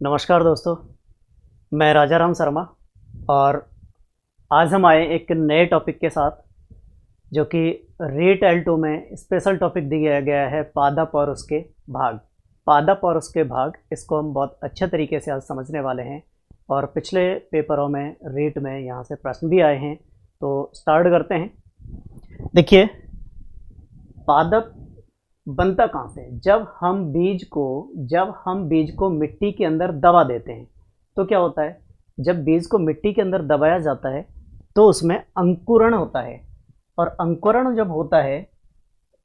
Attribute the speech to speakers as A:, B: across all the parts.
A: नमस्कार दोस्तों, मैं राजा राम शर्मा और आज हम आए एक नए टॉपिक के साथ जो कि रीट L2 में स्पेशल टॉपिक दिया गया है पादप और उसके भाग। पादप और उसके भाग इसको हम बहुत अच्छे तरीके से आज समझने वाले हैं और पिछले पेपरों में रीट में यहाँ से प्रश्न भी आए हैं, तो स्टार्ट करते हैं। देखिए, पादप बनता कहाँ से? जब हम बीज को मिट्टी के अंदर दबा देते हैं तो क्या होता है, जब बीज को मिट्टी के अंदर दबाया जाता है तो उसमें अंकुरण होता है। और अंकुरण जब होता है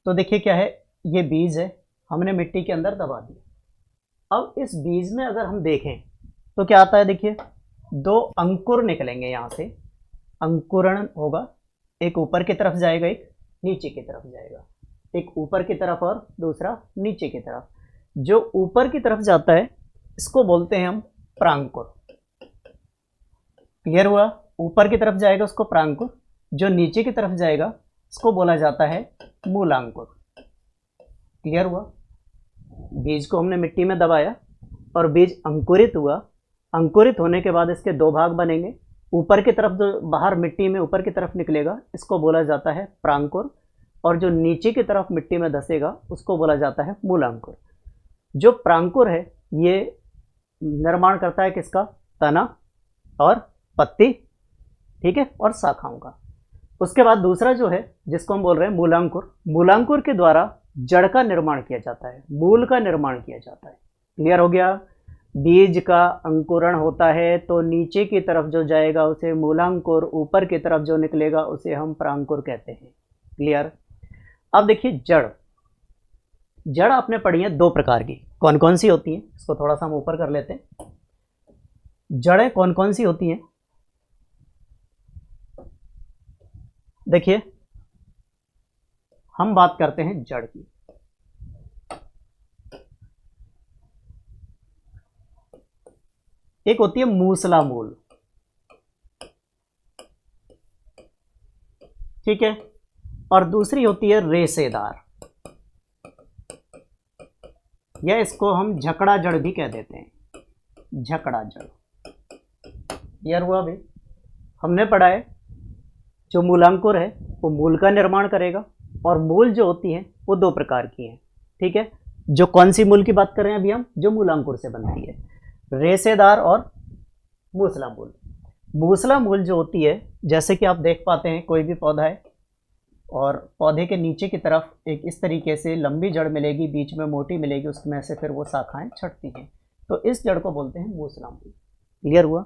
A: तो देखिए क्या है, ये बीज है, हमने मिट्टी के अंदर दबा दिया। अब इस बीज में अगर हम देखें तो क्या आता है, देखिए दो अंकुर निकलेंगे यहाँ से। अंकुरण होगा, एक ऊपर की तरफ जाएगा, एक नीचे की तरफ जाएगा। एक ऊपर की तरफ और दूसरा नीचे की तरफ। जो ऊपर की तरफ जाता है इसको बोलते हैं हम प्रांकुर। क्लियर हुआ? ऊपर की तरफ जाएगा उसको प्रांकुर, जो नीचे की तरफ जाएगा इसको बोला जाता है मूलांकुर। क्लियर हुआ? बीज को हमने मिट्टी में दबाया और बीज अंकुरित हुआ। अंकुरित होने के बाद इसके दो भाग बनेंगे। ऊपर की तरफ जो बाहर मिट्टी में ऊपर की तरफ निकलेगा इसको बोला जाता है प्रांकुर, और जो नीचे की तरफ मिट्टी में धसेगा उसको बोला जाता है मूलांकुर। जो प्रांकुर है ये निर्माण करता है किसका? तना और पत्ती, ठीक है, और शाखाओं का। उसके बाद दूसरा जो है जिसको हम बोल रहे हैं मूलांकुर, मूलांकुर के द्वारा जड़ का निर्माण किया जाता है, मूल का निर्माण किया जाता है। क्लियर हो गया? बीज का अंकुरण होता है तो नीचे की तरफ जो जाएगा उसे मूलांकुर, ऊपर की तरफ जो निकलेगा उसे हम प्रांकुर कहते हैं। क्लियर? अब देखिए, जड़ आपने पढ़ी है दो प्रकार की। कौन कौन सी होती हैं? इसको थोड़ा सा हम ऊपर कर लेते हैं। जड़ें कौन कौन सी होती हैं? देखिए, हम बात करते हैं जड़ की। एक होती है मूसला मूल, ठीक है, और दूसरी होती है रेशेदार, या इसको हम झकड़ा जड़ भी कह देते हैं। झकड़ा जड़। क्लियर हुआ भाई? हमने पढ़ा है जो मूलांकुर है वो मूल का निर्माण करेगा, और मूल जो होती है वो दो प्रकार की है, ठीक है। जो कौन सी मूल की बात कर रहे हैं अभी हम? जो मूलांकुर से बनती है, रेशेदार और मूसला मूल। मूसला मूल जो होती है, जैसे कि आप देख पाते हैं कोई भी पौधा है और पौधे के नीचे की तरफ एक इस तरीके से लंबी जड़ मिलेगी, बीच में मोटी मिलेगी, उसमें से फिर वो शाखाएं छटती हैं, तो इस जड़ को बोलते हैं मूसला मूल। क्लियर हुआ?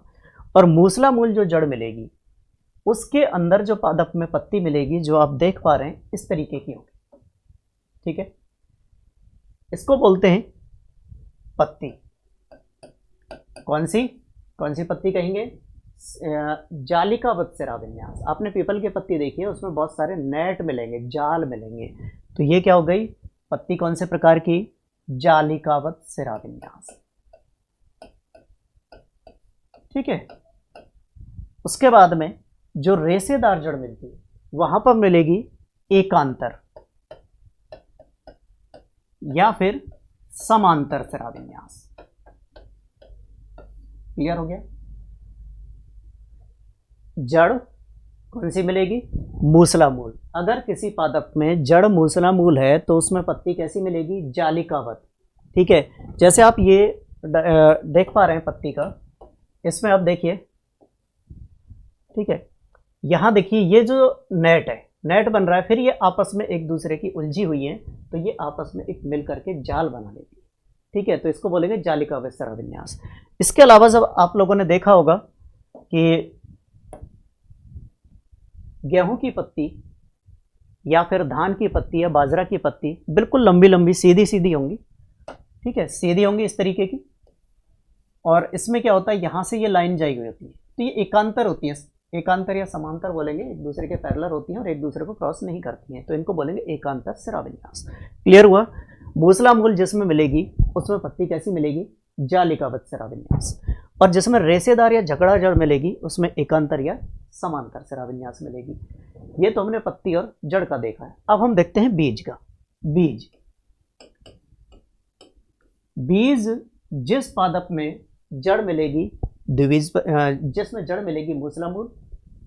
A: और मूसला मूल जो जड़ मिलेगी उसके अंदर जो पादप में पत्ती मिलेगी, जो आप देख पा रहे हैं इस तरीके की होगी, ठीक है। इसको बोलते हैं पत्ती। कौन सी पत्ती कहेंगे? जालिकावत सिरा विन्यास। आपने पीपल की पत्ती देखी है, उसमें बहुत सारे नेट मिलेंगे, जाल मिलेंगे, तो ये क्या हो गई? पत्ती कौन से प्रकार की? जालिकावत सिरा विन्यास, ठीक है। उसके बाद में जो रेशेदार जड़ मिलती है वहां पर मिलेगी एकांतर या फिर समांतर सिरा विन्यास। क्लियर हो गया? जड़ कौन सी मिलेगी? मूसला मूल। अगर किसी पादप में जड़ मूसला मूल है तो उसमें पत्ती कैसी मिलेगी? जालिकावत, ठीक है। जैसे आप ये देख पा रहे हैं पत्ती का, इसमें आप देखिए, ठीक है, यहां देखिए ये जो नेट है, नेट बन रहा है, फिर ये आपस में एक दूसरे की उलझी हुई है, तो ये आपस में एक मिल करके जाल बना लेती है, ठीक है, तो इसको बोलेंगे जालिकावत सिरा विन्यास। इसके अलावा जब आप लोगों ने देखा होगा कि गेहूं की पत्ती या फिर धान की पत्ती या बाजरा की पत्ती बिल्कुल लंबी लंबी सीधी सीधी होंगी, ठीक है, सीधी होंगी इस तरीके की, और इसमें क्या होता है, यहां से ये लाइन जाई हुई होती है, तो ये एकांतर होती है। एकांतर या समांतर बोलेंगे, एक दूसरे के पैरेलल होती हैं और एक दूसरे को क्रॉस नहीं करती हैं, तो इनको बोलेंगे एकांतर सिरा विन्यास। क्लियर हुआ? मूसला मूल जिसमें मिलेगी उसमें पत्ती कैसी मिलेगी? जालिकावत सिरा विन्यास। और जिसमें रेशेदार या झकड़ा जड़ मिलेगी उसमें एकांतर या समांतर सिरा विन्यास मिलेगी। ये तो हमने पत्ती और जड़ का देखा है। अब हम देखते हैं बीज का। बीज जिस पादप में जड़ मिलेगी जिसमें जड़ मिलेगी मूसला मूल,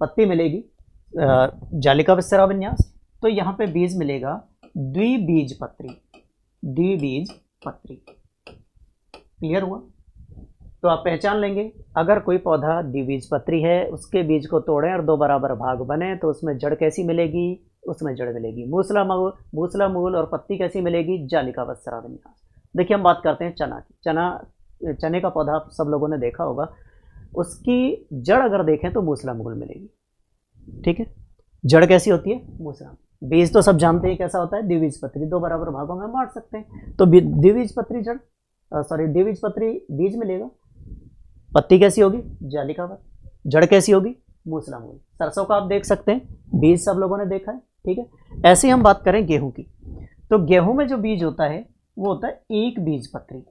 A: पत्ती मिलेगी जालिका विस्तारा विन्यास, तो यहाँ पे बीज मिलेगा द्विबीजपत्री। द्विबीजपत्री क्लियर हुआ? तो आप पहचान लेंगे, अगर कोई पौधा द्विबीजपत्री है, उसके बीज को तोड़ें और दो बराबर भाग बने, तो उसमें जड़ कैसी मिलेगी? उसमें जड़ मिलेगी मूसला मूल और पत्ती कैसी मिलेगी? जालिका विस्तारा विन्यास। देखिए हम बात करते हैं चना की। चने का पौधा आप सब लोगों ने देखा होगा, उसकी जड़ अगर देखें तो मूसला मूल मिलेगी। ठीक है, जड़ कैसी होती है? मूसला। बीज तो सब जानते हैं कैसा होता है, द्विबीजपत्री, दो बराबर भागों में बांट सकते हैं, तो द्विबीजपत्री जड़ द्विबीजपत्री बीज मिलेगा। पत्ती कैसी होगी? जालिकावत। जड़ कैसी होगी? मूसला मूल। सरसों का आप देख सकते हैं, बीज सब लोगों ने देखा है। ठीक है, ऐसे ही हम बात करें गेहूं की, तो गेहूं में जो बीज होता है वो होता है एक बीजपत्री।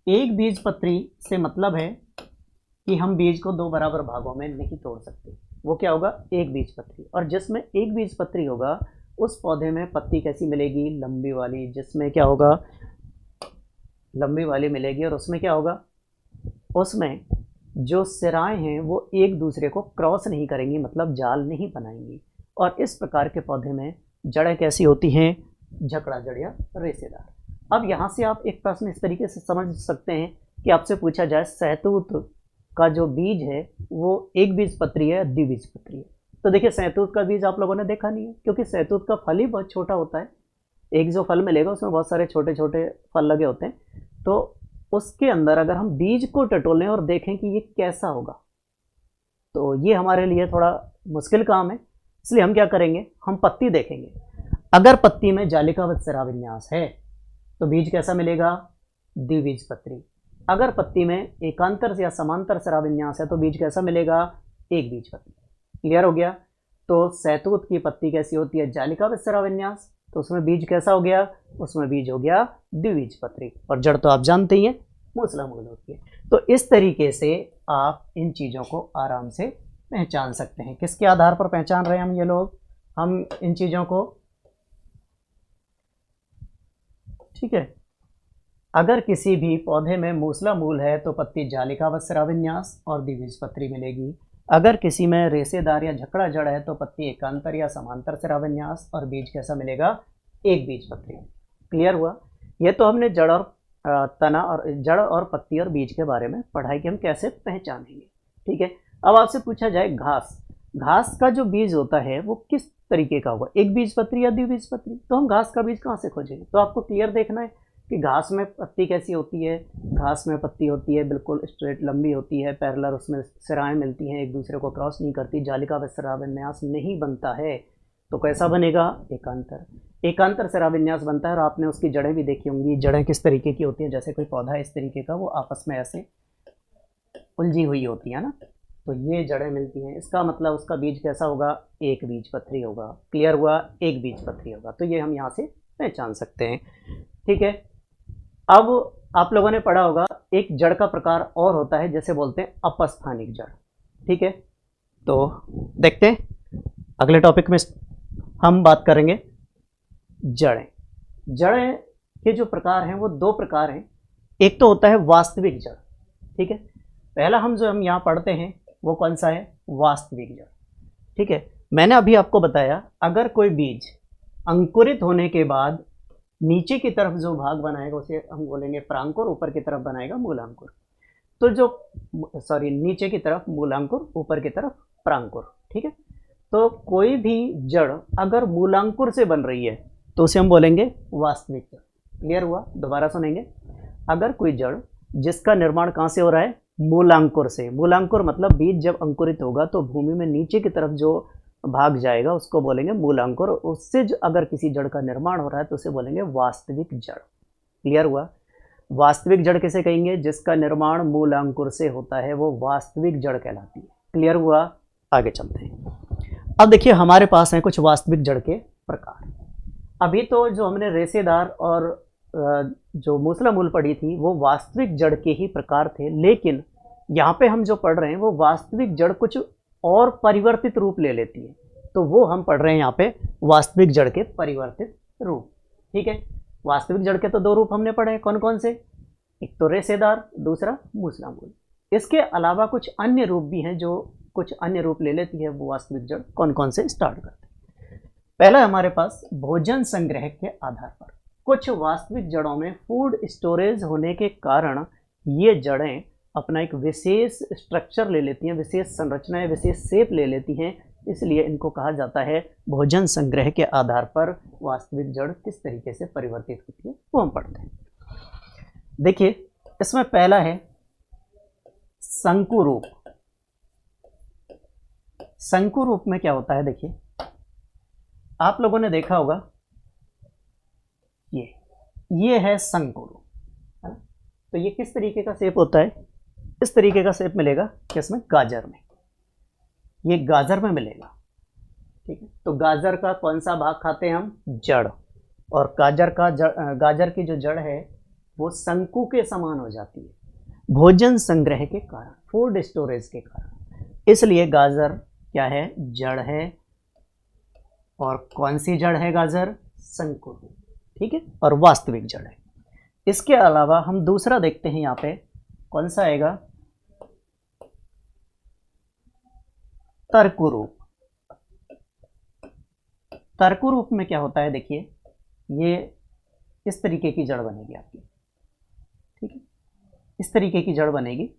A: एक बीजपत्री से मतलब है कि हम बीज को दो बराबर भागों में नहीं तोड़ सकते, वो क्या होगा? एक बीजपत्री। और जिसमें एक बीजपत्री होगा उस पौधे में पत्ती कैसी मिलेगी? लंबी वाली, जिसमें क्या होगा? लंबी वाली मिलेगी। और उसमें क्या होगा? उसमें जो सिराएं हैं वो एक दूसरे को क्रॉस नहीं करेंगी, मतलब जाल नहीं बनाएंगी। और इस प्रकार के पौधे में जड़ें कैसी होती हैं? झकड़ा जड़ या रेशेदार। अब यहाँ से आप एक प्रश्न इस तरीके से समझ सकते हैं कि आपसे पूछा जाए सहतूत का जो बीज है वो एक बीजपत्री है या द्विबीजपत्री है, तो देखिए सहतूत का बीज आप लोगों ने देखा नहीं है, क्योंकि सहतूत का फल ही बहुत छोटा होता है। एक जो फल मिलेगा उसमें बहुत सारे छोटे छोटे फल लगे होते हैं, तो उसके अंदर अगर हम बीज को टटोलें और देखें कि ये कैसा होगा, तो ये हमारे लिए थोड़ा मुश्किल काम है। इसलिए हम क्या करेंगे? हम पत्ती देखेंगे। अगर पत्ती में जालिका विस्तारा विन्यास है तो बीज कैसा मिलेगा? द्विबीजपत्री। अगर पत्ती में एकांतर या समांतर सिरा विन्यास है तो बीज कैसा मिलेगा? एक बीजपत्री। क्लियर हो गया? तो सहतूत की पत्ती कैसी होती है? जालिका विस्तारा विन्यास, तो उसमें बीज कैसा हो गया? उसमें बीज हो गया द्विबीजपत्री। और जड़ तो आप जानते ही हैं मूसला मूल होती है। तो इस तरीके से आप इन चीज़ों को आराम से पहचान सकते हैं। किसके आधार पर पहचान रहे हैं हम? ये लोग, हम इन चीज़ों को, ठीक है, अगर किसी भी पौधे में मूसला मूल है तो पत्ती जालिका विस्तारा विन्यास और द्विबीजपत्री मिलेगी। अगर किसी में रेशेदार या झकड़ा जड़ है तो पत्ती एकांतर या समांतर सिरा विन्यास और बीज कैसा मिलेगा? एक बीजपत्री। क्लियर हुआ? ये तो हमने जड़ और तना और जड़ और पत्ती और बीज के बारे में पढ़ाई कि हम कैसे पहचानेंगे। ठीक है, अब आपसे पूछा जाए घास का जो बीज होता है वो किस तरीके का होगा? एक बीजपत्री या द्विबीजपत्री? तो हम घास का बीज कहाँ से खोजेंगे? तो आपको क्लियर देखना है कि घास में पत्ती कैसी होती है। घास में पत्ती होती है बिल्कुल स्ट्रेट, लंबी होती है, पैरेलल, उसमें सिराएं मिलती हैं, एक दूसरे को क्रॉस नहीं करती, जालिका विस्तारा विन्यास नहीं बनता है, तो कैसा बनेगा? एकांतर सिरा विन्यास बनता है। और आपने उसकी जड़ें भी देखी होंगी, जड़ें किस तरीके की होती हैं, जैसे कोई पौधा है इस तरीके का, वो आपस में ऐसे उलझी हुई होती है ना, तो ये जड़ें मिलती हैं। इसका मतलब उसका बीज कैसा होगा? एक बीजपत्री होगा। क्लियर हुआ? एक बीजपत्री होगा। तो ये हम यहाँ से पहचान सकते हैं। ठीक है, अब आप लोगों ने पढ़ा होगा एक जड़ का प्रकार और होता है जैसे बोलते हैं अपस्थानिक जड़। ठीक है, तो देखते हैं अगले टॉपिक में हम बात करेंगे जड़ें के जो प्रकार हैं वो दो प्रकार हैं। एक तो होता है वास्तविक जड़। ठीक है, पहला हम यहाँ पढ़ते हैं वो कौन सा है? वास्तविक जड़। ठीक है, मैंने अभी आपको बताया अगर कोई बीज अंकुरित होने के बाद नीचे की तरफ जो भाग बनाएगा उसे हम बोलेंगे प्रांकुर, ऊपर की तरफ बनाएगा मूलांकुर। तो नीचे की तरफ मूलांकुर, ऊपर की तरफ प्रांकुर। ठीक है, तो कोई भी जड़ अगर मूलांकुर से बन रही है तो उसे हम बोलेंगे वास्तविक जड़। क्लियर हुआ? दोबारा सुनेंगे। अगर कोई जड़ जिसका निर्माण कहाँ से हो रहा है? मूलांकुर से। मूलांकुर मतलब बीज जब अंकुरित होगा तो भूमि में नीचे की तरफ जो भाग जाएगा उसको बोलेंगे मूलांकुर। उससे जो अगर किसी जड़ का निर्माण हो रहा है तो उसे बोलेंगे वास्तविक जड़। क्लियर हुआ? वास्तविक जड़ किसे कहेंगे? जिसका निर्माण मूलांकुर से होता है वो वास्तविक जड़ कहलाती है। क्लियर हुआ? आगे चलते हैं। अब देखिए हमारे पास हैं कुछ वास्तविक जड़ के प्रकार। अभी तो जो हमने रेशेदार और जो मूसला मूल पढ़ी थी वो वास्तविक जड़ के ही प्रकार थे, लेकिन यहाँ पे हम जो पढ़ रहे हैं वो वास्तविक जड़ कुछ और परिवर्तित रूप ले लेती है, तो वो हम पढ़ रहे हैं यहाँ पे वास्तविक जड़ के परिवर्तित रूप। ठीक है, वास्तविक जड़ के तो दो रूप हमने पढ़े हैं, कौन कौन से? एक तो रेशेदार, दूसरा मूसलामूल। इसके अलावा कुछ अन्य रूप भी हैं जो कुछ अन्य रूप ले लेती है वो वास्तविक जड़। कौन कौन से स्टार्ट करते हैं। पहला हमारे पास भोजन संग्रह के आधार पर। कुछ वास्तविक जड़ों में फूड स्टोरेज होने के कारण ये जड़ें अपना एक विशेष स्ट्रक्चर ले लेती हैं, विशेष संरचना, विशेष शेप ले लेती हैं, इसलिए इनको कहा जाता है भोजन संग्रह के आधार पर वास्तविक जड़ किस तरीके से परिवर्तित होती है वो हम पढ़ते हैं। देखिए इसमें पहला है शंकु रूप। शंकु रूप में क्या होता है, देखिए आप लोगों ने देखा होगा ये है शंकु रूप, है ना। तो ये किस तरीके का शेप होता है, इस तरीके का शेप मिलेगा किसमें, गाजर में। ये गाजर में मिलेगा, ठीक है। तो गाजर का कौन सा भाग खाते हैं हम, जड़, और गाजर की जो जड़ है वो शंकु के समान हो जाती है भोजन संग्रह के कारण, फूड स्टोरेज के कारण। इसलिए गाजर क्या है, जड़ है। और कौन सी जड़ है गाजर, शंकु, ठीक है, और वास्तविक जड़ है। इसके अलावा हम दूसरा देखते हैं यहाँ पे, कौन सा आएगा, तर्क रूप। तर्क रूप में क्या होता है, देखिए ये इस तरीके की जड़ बनेगी आपकी, ठीक है, इस तरीके की जड़ बनेगी।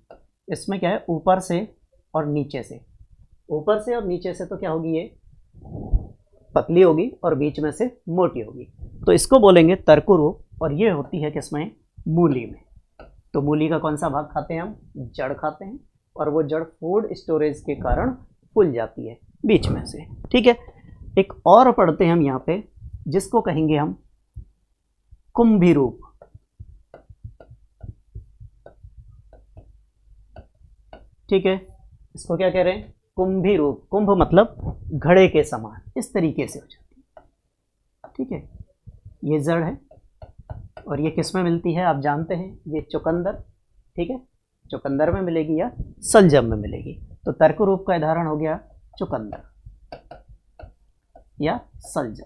A: इसमें क्या है, ऊपर से और नीचे से, ऊपर से और नीचे से तो क्या होगी, ये पतली होगी और बीच में से मोटी होगी, तो इसको बोलेंगे तर्क रूप। और ये होती है किसमें, मूली में। तो मूली का कौन सा भाग खाते हैं हम, जड़ खाते हैं, और वो जड़ फूड स्टोरेज के कारण फूल जाती है बीच में से, ठीक है। एक और पढ़ते हैं हम यहाँ पे, जिसको कहेंगे हम कुंभी रूप। ठीक है, इसको क्या कह रहे हैं, कुंभी रूप। कुंभ मतलब घड़े के समान, इस तरीके से हो जाती है, ठीक है। ये जड़ है और ये किस में मिलती है, आप जानते हैं, ये चुकंदर, ठीक है, चुकंदर में मिलेगी या सलजम में मिलेगी। तो तर्क रूप का उदाहरण हो गया चुकंदर या सलजम,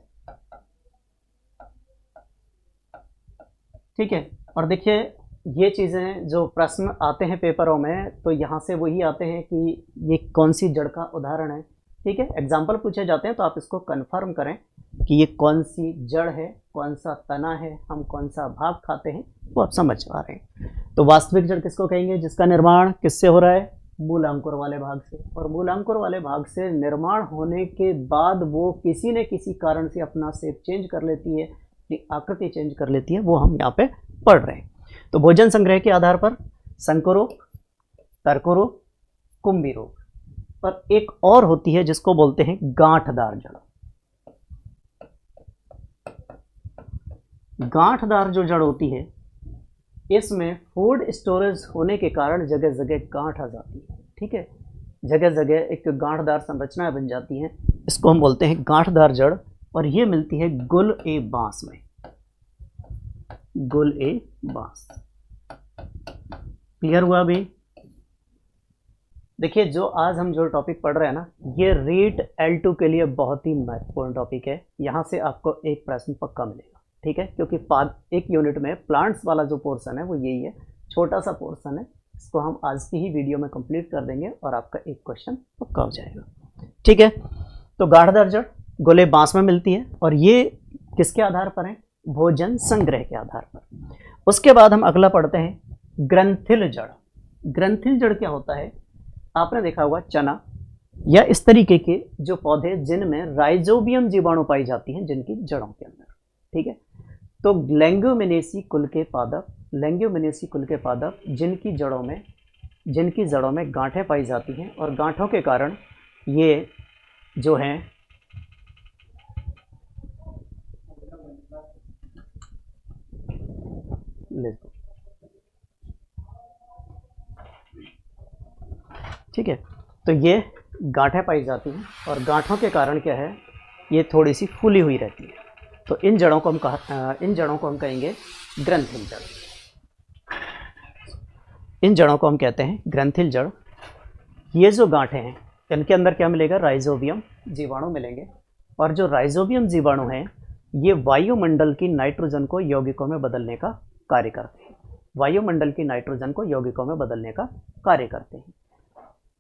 A: ठीक है। और देखिए ये चीज़ें जो प्रश्न आते हैं पेपरों में, तो यहाँ से वही आते हैं कि ये कौन सी जड़ का उदाहरण है, ठीक है। एग्जाम्पल पूछे जाते हैं तो आप इसको कंफर्म करें कि ये कौन सी जड़ है, कौन सा तना है, हम कौन सा भाग खाते हैं, वो आप समझ पा रहे हैं। तो वास्तविक जड़ किसको कहेंगे, जिसका निर्माण किससे हो रहा है, मूलांकुर वाले भाग से। और मूलांकुर वाले भाग से निर्माण होने के बाद वो किसी न किसी कारण से अपना शेप चेंज कर लेती है, अपनी आकृति चेंज कर लेती है, वो हम यहाँ पे पढ़ रहे हैं। तो भोजन संग्रह के आधार पर शंकु रूप, तर्क रूप, कुंभी रूप। पर एक और होती है जिसको बोलते हैं गांठदार जड़। गांठदार जो जड़ होती है, इसमें फूड स्टोरेज होने के कारण जगह जगह गांठ आ जाती है, ठीक है, जगह जगह एक गांठदार संरचना बन जाती हैं, इसको हम बोलते हैं गांठदार जड़। और ये मिलती है गुल ए बांस में, गुल ए बांस। क्लियर हुआ अभी। देखिए जो आज हम जो टॉपिक पढ़ रहे हैं ना, ये रीट L2 के लिए बहुत ही महत्वपूर्ण टॉपिक है। यहाँ से आपको एक प्रश्न पक्का मिलेगा, ठीक है, क्योंकि एक यूनिट में प्लांट्स वाला जो पोर्शन है वो यही है, छोटा सा पोर्शन है। इसको हम आज की ही वीडियो में कंप्लीट कर देंगे और आपका एक क्वेश्चन पक्का हो जाएगा, ठीक है। तो गांठदार जड़ गोले बांस में मिलती है और ये किसके आधार पर है, भोजन संग्रह के आधार पर। उसके बाद हम अगला पढ़ते हैं ग्रंथिल जड़। ग्रंथिल जड़ क्या होता है, आपने देखा होगा चना या इस तरीके के जो पौधे जिनमें राइजोबियम जीवाणु पाई जाती हैं जिनकी जड़ों के अंदर, ठीक है। तो लेंग्यूमिनेसी कुल के पादप, लेंग्यूमिनेसी कुल के पादप जिनकी जड़ों में गांठें पाई जाती हैं और गांठों के कारण ये जो हैं ठीक है, तो ये गांठें पाई जाती हैं और गांठों के कारण क्या है, ये थोड़ी सी फूली हुई रहती है। तो इन जड़ों को हम कहेंगे ग्रंथिल जड़। इन जड़ों को हम कहते हैं ग्रंथिल जड़। ये जो गांठें हैं इनके अंदर क्या मिलेगा, राइजोबियम जीवाणु मिलेंगे। और जो राइजोबियम जीवाणु हैं ये वायुमंडल की नाइट्रोजन को यौगिकों में बदलने का कार्य करते हैं। वायुमंडल की नाइट्रोजन को यौगिकों में बदलने का कार्य करते हैं।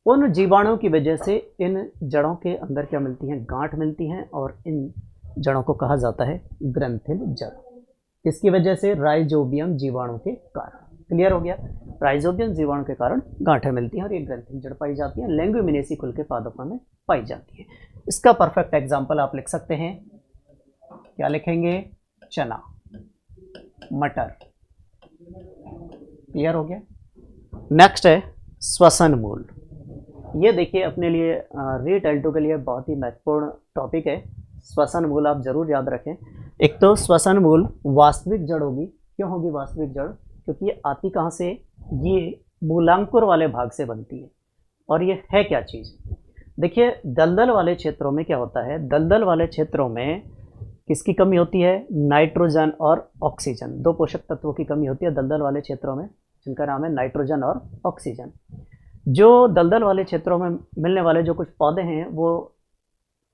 A: उन जीवाणुओं की वजह से इन जड़ों के अंदर क्या मिलती हैं, गांठ मिलती हैं, और इन जड़ों को कहा जाता है ग्रंथिल जड़। इसकी वजह से राइजोबियम जीवाणु के कारण, क्लियर हो गया, राइजोबियम जीवाणु के कारण गांठें मिलती हैं और ये ग्रंथिल जड़ पाई जाती है, लेंगुमिनेसी कुल के पादपों में पाई जाती है। इसका परफेक्ट एग्जाम्पल आप लिख सकते हैं, क्या लिखेंगे, चना, मटर, क्लियर हो गया। नेक्स्ट है श्वसन मूल। ये देखिए अपने लिए रीट L2 के लिए बहुत ही महत्वपूर्ण टॉपिक है। श्वसन मूल आप जरूर याद रखें। एक तो श्वसन मूल वास्तविक जड़ होगी। क्यों होगी वास्तविक जड़, क्योंकि ये आती कहाँ से, ये मूलांकुर वाले भाग से बनती है। और ये है क्या चीज़, देखिए दलदल वाले क्षेत्रों में क्या होता है, दलदल वाले क्षेत्रों में किसकी कमी होती है, नाइट्रोजन और ऑक्सीजन, दो पोषक तत्वों की कमी होती है दलदल वाले क्षेत्रों में, जिनका नाम है नाइट्रोजन और ऑक्सीजन। जो दलदल वाले क्षेत्रों में मिलने वाले जो कुछ पौधे हैं वो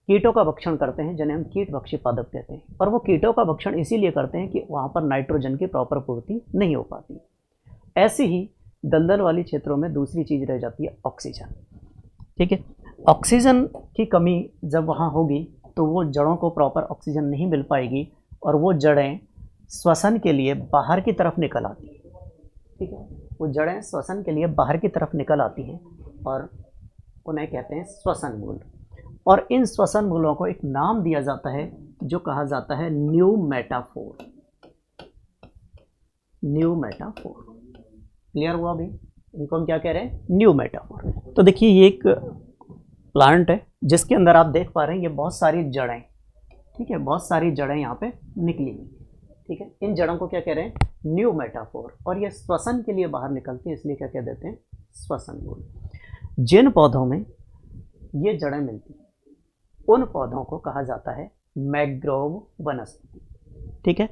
A: कीटों का भक्षण करते हैं, जिन्हें हम कीट भक्षी पादप कहते हैं। और वो कीटों का भक्षण इसीलिए करते हैं कि वहाँ पर नाइट्रोजन की प्रॉपर पूर्ति नहीं हो पाती। ऐसे ही दलदल वाली क्षेत्रों में दूसरी चीज़ रह जाती है ऑक्सीजन। ठीक है, ऑक्सीजन की कमी जब वहाँ होगी तो वो जड़ों को प्रॉपर ऑक्सीजन नहीं मिल पाएगी और वो जड़ें श्वसन के लिए बाहर की तरफ निकल आती हैं। ठीक है, वो जड़ें श्वसन के लिए बाहर की तरफ निकल आती हैं और उन्हें कहते हैं श्वसन मूल। और इन श्वसन मूलों को एक नाम दिया जाता है जो कहा जाता है न्यूमेटाफोर। न्यूमेटाफोर, क्लियर हुआ अभी, इनको हम क्या कह रहे हैं, न्यूमेटाफोर। तो देखिए ये एक प्लांट है जिसके अंदर आप देख पा रहे हैं ये बहुत सारी जड़ें, ठीक है, बहुत सारी जड़ें यहाँ पे निकली हुई। ठीक है, इन जड़ों को क्या कह रहे हैं, न्यूमेटाफोर। और ये श्वसन के लिए बाहर निकलती है, इसलिए क्या कह देते हैं, श्वसन मूल। जिन पौधों में ये जड़ें मिलती हैं उन पौधों को कहा जाता है मैंग्रोव वनस्पति। ठीक है,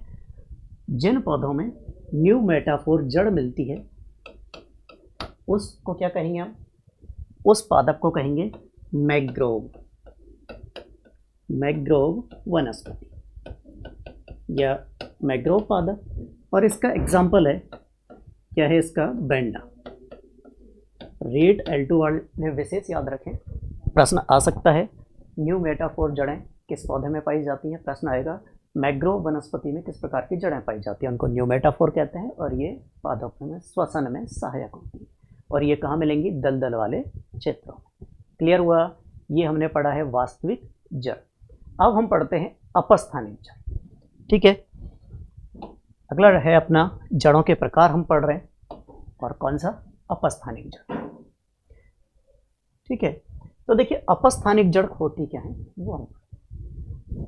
A: जिन पौधों में न्यूमेटाफोर जड़ मिलती है उसको क्या कहेंगे हम, उस पादप को कहेंगे मैंग्रोव, मैंग्रोव वनस्पति या मैंग्रोव पादप। और इसका एग्जाम्पल है क्या है, इसका बेंडा। रीट L2 वाले विशेष याद रखें, प्रश्न आ सकता है न्यूमेटाफोर जड़ें किस पौधे में पाई जाती हैं, प्रश्न आएगा मैंग्रोव वनस्पति में किस प्रकार की जड़ें पाई जाती हैं, उनको न्यूमेटाफोर कहते हैं। और ये पादपों में श्वसन में सहायक होती है और ये कहाँ मिलेंगी, दलदल वाले क्षेत्रों में। क्लियर हुआ, ये हमने पढ़ा है वास्तविक जड़। अब हम पढ़ते हैं अपस्थानिक जड़। ठीक है, अगला है अपना जड़ों के प्रकार हम पढ़ रहे हैं, और कौन सा, अपस्थानिक जड़। ठीक है, तो देखिए अपस्थानिक जड़ होती क्या है वो हम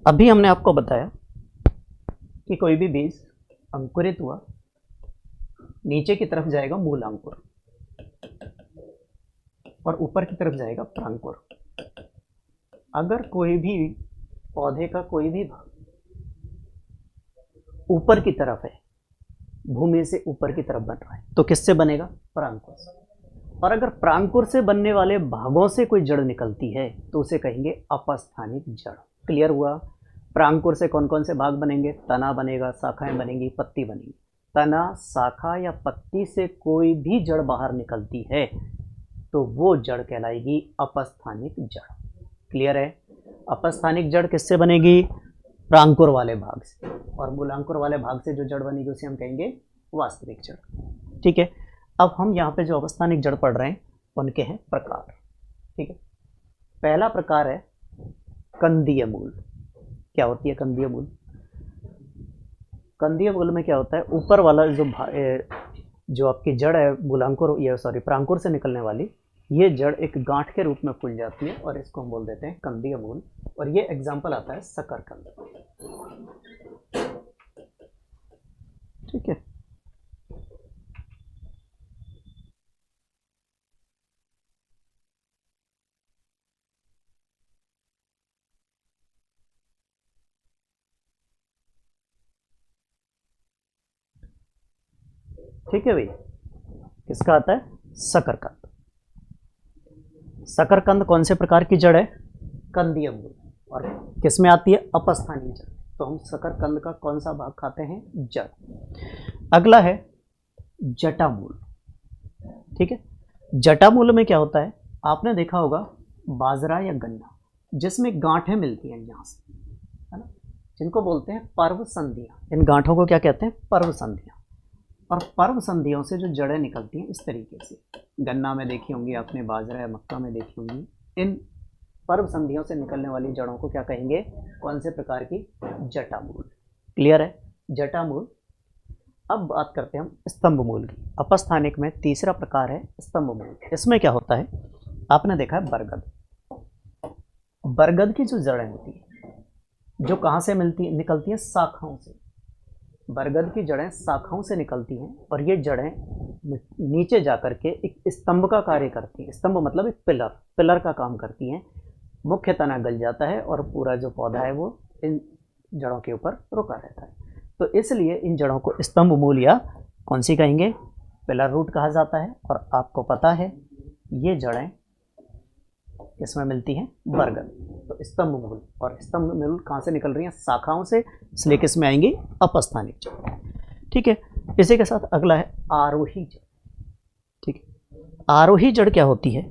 A: अभी हमने आपको बताया कि कोई भी बीज अंकुरित हुआ नीचे की तरफ जाएगा मूलांकुर और ऊपर की तरफ जाएगा प्रांकुर। अगर कोई भी पौधे का कोई भी भाग ऊपर की तरफ है, भूमि से ऊपर की तरफ बन रहा है, तो किससे बनेगा, प्रांकुर से। और अगर प्रांकुर से बनने वाले भागों से कोई जड़ निकलती है तो उसे कहेंगे अपस्थानिक जड़। क्लियर हुआ, प्रांकुर से कौन कौन से भाग बनेंगे, तना बनेगा, शाखाएं बनेंगी, पत्ती बनेगी। तना, शाखा या पत्ती से कोई भी जड़ बाहर निकलती है तो वो जड़ कहलाएगी अपस्थानिक जड़। क्लियर है, अपस्थानिक जड़ किससे बनेगी, प्रांकुर वाले भाग से, और मूलांकुर वाले भाग से जो जड़ बनेगी उसे हम कहेंगे वास्तविक जड़। ठीक है, अब हम यहाँ पे जो अपस्थानिक जड़ पढ़ रहे हैं उनके हैं प्रकार। ठीक है, पहला प्रकार है कंदीय मूल। क्या होती है कंदीय मूल, कंदीय मूल में क्या होता है, ऊपर वाला जो आपकी जड़ है मूलांकुर या प्रांकुर से निकलने वाली, ये जड़ एक गांठ के रूप में फूल जाती है और इसको हम बोल देते हैं कंदीय मूल। और ये एग्जाम्पल आता है शकरकंद। ठीक है, ठीक है भाई, किसका आता है, शकरकंद। शकरकंद कौन से प्रकार की जड़ है, कंदीय मूल, और किस में आती है, अपस्थानिक जड़। तो हम शकरकंद का कौन सा भाग खाते हैं, जड़। अगला है जटामूल। ठीक है, जटामूल में क्या होता है, आपने देखा होगा बाजरा या गन्ना जिसमें गांठें मिलती हैं यहाँ से, है ना, जिनको बोलते हैं पर्व संधियाँ। इन गांठों को क्या कहते हैं, पर्व संधियाँ। और पर्व संधियों से जो जड़ें निकलती हैं इस तरीके से, गन्ना में देखी होंगी आपने, बाजरा या मक्का में देखी होंगी, इन पर्व संधियों से निकलने वाली जड़ों को क्या कहेंगे, कौन से प्रकार की, जटामूल। क्लियर है, जटामूल। अब बात करते हैं हम स्तंभ मूल की। अपस्थानिक में तीसरा प्रकार है स्तंभ मूल। इसमें क्या होता है, आपने देखा है बरगद, बरगद की जो जड़ें होती है जो कहाँ से निकलती हैं, शाखाओं से। बरगद की जड़ें शाखाओं से निकलती हैं और ये जड़ें नीचे जा कर के एक स्तंभ का कार्य करती हैं। स्तंभ मतलब एक पिलर का काम करती हैं। मुख्य तना गल जाता है और पूरा जो पौधा है वो इन जड़ों के ऊपर रुका रहता है। तो इसलिए इन जड़ों को स्तंभ मूल या कौन सी कहेंगे, पिलर रूट कहा जाता है। और आपको पता है ये जड़ें किसमें मिलती हैं, बरगद। तो स्तंभ मूल, और स्तंभ मूल कहाँ से निकल रही हैं, शाखाओं से, इसलिए किस में आएंगी, अपस्थानिक जड़। ठीक है, इसी के साथ अगला है आरोही जड़। ठीक है, आरोही जड़ क्या होती है,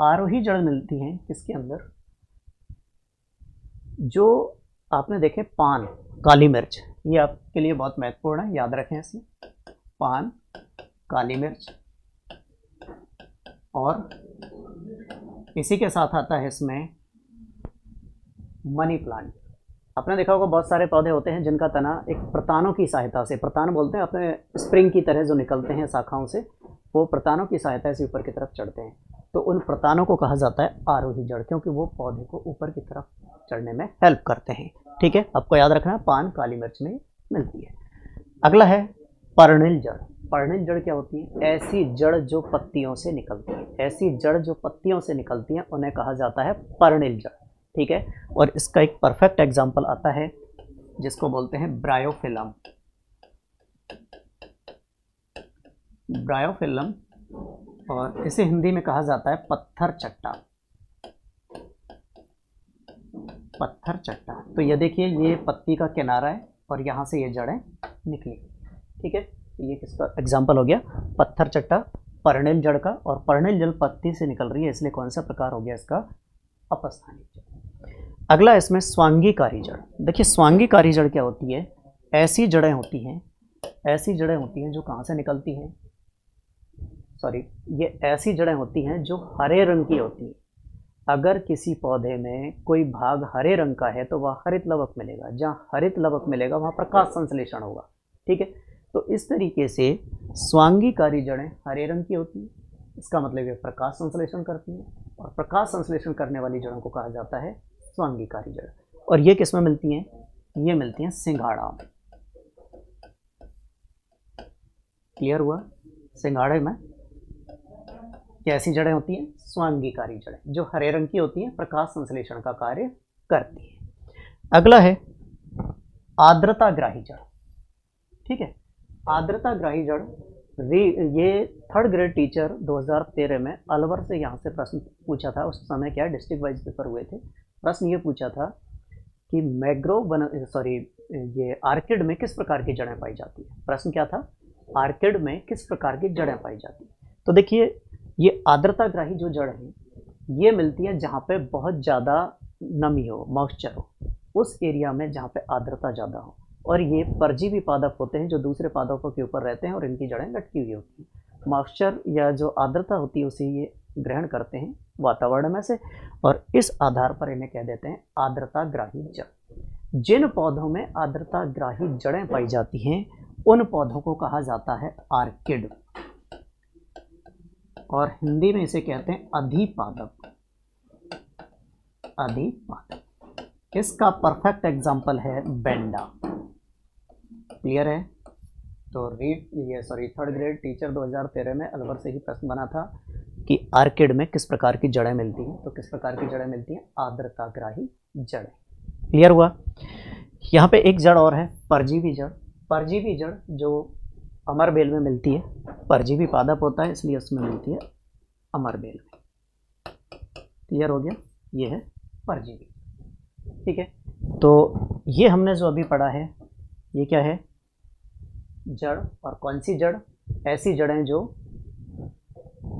A: आरोही जड़ मिलती हैं किसके अंदर, जो आपने देखे पान, काली मिर्च, ये आपके लिए बहुत महत्वपूर्ण है, याद रखें इसे, पान, काली मिर्च, और इसी के साथ आता है इसमें मनी प्लांट। आपने देखा होगा बहुत सारे पौधे होते हैं जिनका तना एक प्रतानों की सहायता से, प्रतान बोलते हैं अपने स्प्रिंग की तरह जो निकलते हैं शाखाओं से, वो प्रतानों की सहायता से ऊपर की तरफ चढ़ते हैं। तो उन प्रतानों को कहा जाता है आरोही जड़, क्योंकि वो पौधे को ऊपर की तरफ चढ़ने में हेल्प करते हैं। ठीक है, आपको याद रखना, पान, काली मिर्च में मिलती है। अगला है पर्णिल जड़। पर्णिल जड़ क्या होती है, ऐसी जड़ जो पत्तियों से निकलती है, ऐसी जड़ जो पत्तियों से निकलती है उन्हें कहा जाता है पर्णिल जड़। ठीक है, और इसका एक परफेक्ट एग्जाम्पल आता है जिसको बोलते हैं ब्रायोफिलम। ब्रायोफिलम, और इसे हिंदी में कहा जाता है पत्थर चट्टा। पत्थर चट्टा, तो ये देखिए ये पत्ती का किनारा है और यहाँ से ये जड़ें निकली। ठीक है, तो ये किसका एग्जाम्पल हो गया, पत्थर चट्टा, पर्णिल जड़ का। और पर्णिल जड़ पत्ती से निकल रही है, इसलिए कौन सा प्रकार हो गया इसका, अपस्थानिक जड़। अगला इसमें स्वांगीकारी जड़। देखिए स्वांगीकारी जड़ क्या होती है, ऐसी जड़ें होती हैं, ऐसी जड़ें होती हैं जो कहाँ से निकलती हैं, सॉरी, ये ऐसी जड़ें होती हैं जो हरे रंग की होती हैं। अगर किसी पौधे में कोई भाग हरे रंग का है तो वह हरित लवक मिलेगा, जहाँ हरित लवक मिलेगा वहाँ प्रकाश संश्लेषण होगा। ठीक है, तो इस तरीके से स्वांगीकारी जड़ें हरे रंग की होती हैं, इसका मतलब ये प्रकाश संश्लेषण करती हैं, और प्रकाश संश्लेषण करने वाली जड़ों को कहा जाता है स्वांगीकारी जड़। और ये किस में मिलती हैं, ये मिलती हैं सिंघाड़ा में। क्लियर हुआ, सिंघाड़े में कैसी जड़ें होती हैं, स्वांगीकारी जड़ें, जो हरे रंग की होती हैं, प्रकाश संश्लेषण का कार्य करती है। अगला है आर्द्रताग्राही जड़। ठीक है, आर्द्रताग्राही जड़, ये थर्ड ग्रेड टीचर 2013 में अलवर से यहाँ से प्रश्न पूछा था। उस समय क्या डिस्ट्रिक्ट वाइज पेपर हुए थे, प्रश्न ये पूछा था कि ये आर्किड में किस प्रकार की जड़ें पाई जाती है। प्रश्न क्या था, आर्किड में किस प्रकार की जड़ें पाई जाती है। तो देखिए ये आर्द्रताग्राही जो जड़ है ये मिलती है जहाँ पे बहुत ज़्यादा नमी हो, मॉइस्चर हो, उस एरिया में जहाँ पे आर्द्रता ज़्यादा हो। और ये परजीवी पादप होते हैं जो दूसरे पादपों के ऊपर रहते हैं और इनकी जड़ें लटकी हुई होती हैं। मॉइस्चर या जो आर्द्रता होती है उसे ये ग्रहण करते हैं वातावरण में से, और इस आधार पर इन्हें कह देते हैं आर्द्रताग्राही जड़। जिन पौधों में आर्द्रताग्राही जड़ें पाई जाती हैं उन पौधों को कहा जाता है आर्किड, और हिंदी में इसे कहते हैं अधिपादप। अधिपादप, इसका परफेक्ट एग्जाम्पल है बेंडा। क्लियर है, तो थर्ड ग्रेड टीचर 2013 में अलवर से ही प्रश्न बना था कि आर्किड में किस प्रकार की जड़ें मिलती हैं। तो किस प्रकार की जड़ें मिलती हैं, आर्द्रताग्राही जड़ें। क्लियर हुआ। यहाँ पे एक जड़ और है, परजीवी जड़। परजीवी जड़ जो अमरबेल में मिलती है, परजीवी पादप होता है इसलिए उसमें मिलती है अमरबेल में। क्लियर हो गया, ये है परजीवी। ठीक है, तो ये हमने जो अभी पढ़ा है ये क्या है, जड़, और कौन सी जड़? ऐसी जड़ें जो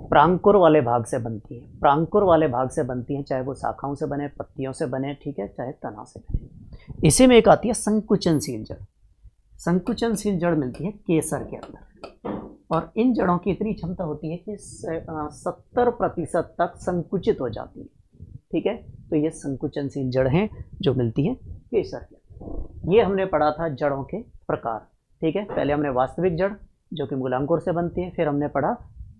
A: प्रांकुर वाले भाग से बनती हैं, प्रांकुर वाले भाग से बनती हैं, चाहे वो शाखाओं से बने, पत्तियों से बने, ठीक है, चाहे तना से बने। इसी में एक आती है संकुचनशील जड़। संकुचनशील जड़ मिलती है केसर के अंदर, और इन जड़ों की इतनी क्षमता होती है कि 70% तक संकुचित हो जाती है, ठीक है। तो ये संकुचनशील जड़ हैं जो मिलती है केसर के। ये हमने पढ़ा था जड़ों के प्रकार, ठीक है। पहले हमने वास्तविक जड़ जो कि मूलांकुर से बनती है, फिर हमने पढ़ा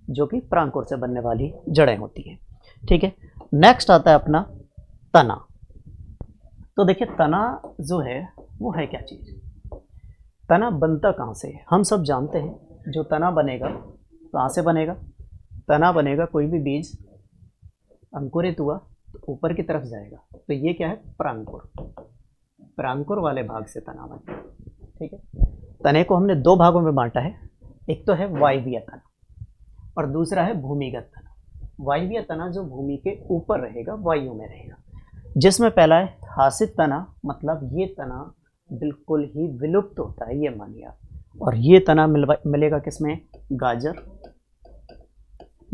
A: जो कि प्रांकुर से बनने वाली जड़ें होती हैं, ठीक है। नेक्स्ट आता है अपना तना। तो देखिए तना जो है वो है क्या चीज़? तना बनता कहाँ से है? हम सब जानते हैं जो तना बनेगा कहाँ से बनेगा? तना बनेगा, कोई भी बीज अंकुरित हुआ तो ऊपर की तरफ जाएगा, तो ये क्या है? प्रांकुर। प्रांकुर वाले भाग से तना बनेगा, ठीक है। तने को हमने दो भागों में बांटा है, एक तो है वायवीय तना और दूसरा है भूमिगत तना। वायवीय तना जो भूमि के ऊपर रहेगा, वायु में रहेगा, जिसमें पहला है हासित तना, मतलब ये तना बिल्कुल ही विलुप्त होता है, ये मानिए आप। और ये तना मिलेगा किसमें? गाजर,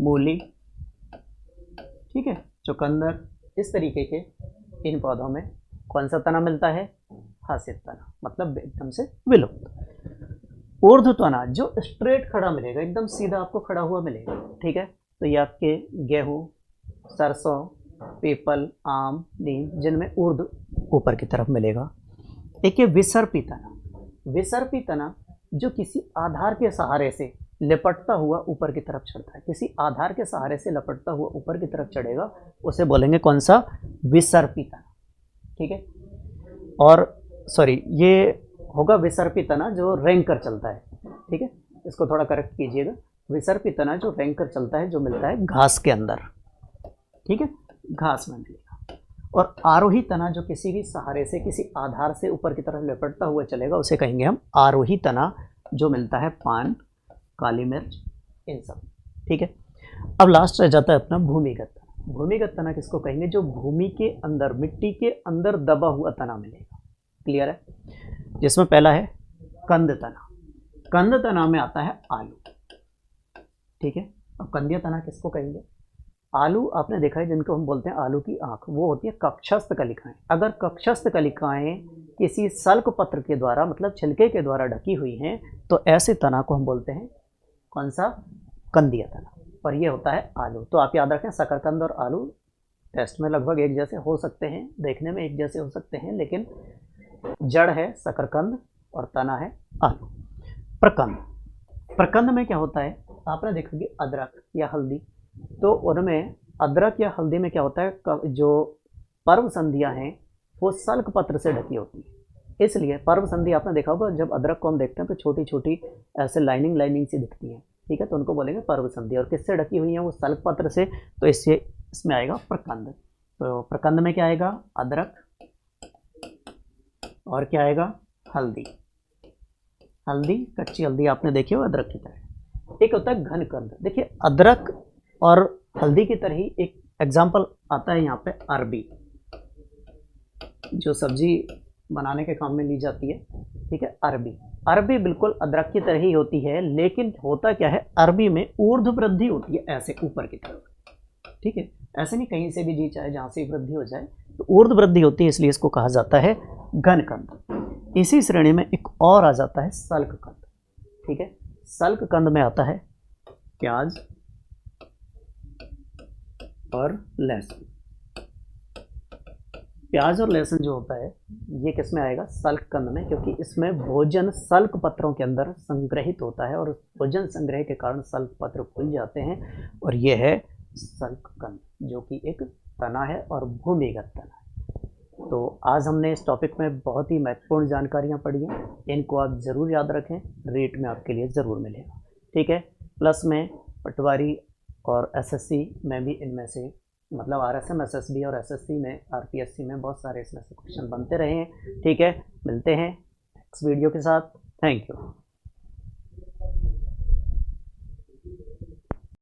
A: मूली, ठीक है, चुकंदर, इस तरीके के इन पौधों में कौन सा तना मिलता है? हासित तना, मतलब एकदम से विलुप्त। ऊर्ध्व तना जो स्ट्रेट खड़ा मिलेगा, एकदम सीधा आपको खड़ा हुआ मिलेगा, ठीक है। तो ये आपके गेहूँ, सरसों, पीपल, आम, नीम, जिनमें ऊर्ध्व ऊपर की तरफ मिलेगा। एक ये विसर्पी तना। विसर्पी तना जो किसी आधार के सहारे से लिपटता हुआ ऊपर की तरफ चढ़ता है, किसी आधार के सहारे से लपटता हुआ ऊपर की तरफ चढ़ेगा, उसे बोलेंगे कौन सा? विसर्पी तना, ठीक है। और सॉरी, ये होगा विसर्पी तना जो रेंग कर चलता है, ठीक है, इसको थोड़ा करेक्ट कीजिएगा। विसर्पी तना जो रेंग कर चलता है, जो मिलता है घास के अंदर, ठीक है, घास में मिलेगा। और आरोही तना जो किसी भी सहारे से, किसी आधार से ऊपर की तरफ लिपटता हुआ चलेगा, उसे कहेंगे हम आरोही तना, जो मिलता है पान, काली मिर्च, इन सब, ठीक है। अब लास्ट रह जाता है अपना भूमिगत तना। भूमिगत तना किसको कहेंगे? जो भूमि के अंदर, मिट्टी के अंदर दबा हुआ तना मिलेगा, क्लियर है। जिसमें पहला है कंद तना। कंद तना में आता है आलू, ठीक है। अब कंदीय तना किसको कहेंगे? आलू आपने देखा है जिनको हम बोलते हैं आलू की आंख, वो होती है कक्षस्थ कलिकाएं। अगर कक्षस्थ कलिकाएं किसी सल्क पत्र के द्वारा, मतलब छिलके के द्वारा ढकी हुई हैं, तो ऐसे तना को हम बोलते हैं कौन सा? कंदीय तना। और ये होता है आलू। तो आप याद रखें, शकरकंद और आलू टेस्ट में लगभग एक जैसे हो सकते हैं, देखने में एक जैसे हो सकते हैं, लेकिन जड़ है शकरकंद और तना है आलू। प्रकंद। प्रकंद में क्या होता है? आपने देखोगे अदरक या हल्दी, तो उनमें अदरक या हल्दी में क्या होता है? जो पर्व संधियाँ हैं वो सल्क पत्र से ढकी होती है, इसलिए पर्व संधि आपने देखा होगा, जब अदरक को हम देखते हैं तो छोटी छोटी ऐसे लाइनिंग सी दिखती है, ठीक है, तो उनको बोलेंगे पर्व संधि। और किससे ढकी हुई है? वो सल्क पत्र से, तो इसमें आएगा प्रकंद। तो प्रकंद में क्या आएगा? अदरक, और क्या आएगा? हल्दी। हल्दी, कच्ची हल्दी आपने देखी हो अदरक की तरह। एक होता है घन कंद। देखिए अदरक और हल्दी की तरह ही एक एग्जाम्पल आता है यहाँ पे अरबी, जो सब्जी बनाने के काम में ली जाती है, ठीक है। अरबी, अरबी बिल्कुल अदरक की तरह ही होती है, लेकिन होता क्या है? अरबी में ऊर्ध्व वृद्धि होती है, ऐसे ऊपर की तरफ, ठीक है। ऐसे नहीं कहीं से भी जी चाहे जहाँ से वृद्धि हो जाए, तो ऊर्ध्व वृद्धि होती है, इसलिए इसको कहा जाता है घन कंद। इसी श्रेणी में एक और आ जाता है सल्क कंद, ठीक है। सल्क कंद में आता है प्याज और लहसुन। प्याज और लहसुन जो होता है ये किस में आएगा? सल्क कंद में, क्योंकि इसमें भोजन सल्क पत्रों के अंदर संग्रहित होता है, और भोजन संग्रह के कारण सल्क पत्र खुल जाते हैं, और ये है सल्क कंद, जो कि एक तना है और भूमिगत तना है। तो आज हमने इस टॉपिक में बहुत ही महत्वपूर्ण जानकारियाँ पढ़ी हैं, इनको आप ज़रूर याद रखें, रेट में आपके लिए ज़रूर मिलेगा, ठीक है। प्लस में पटवारी और एसएससी में भी इनमें से, मतलब आरएसएम, एसएसबी और एसएससी में, आरपीएससी में बहुत सारे इसमें से क्वेश्चन बनते रहे हैं, ठीक है। मिलते हैं नेक्स्ट वीडियो के साथ। Thank you.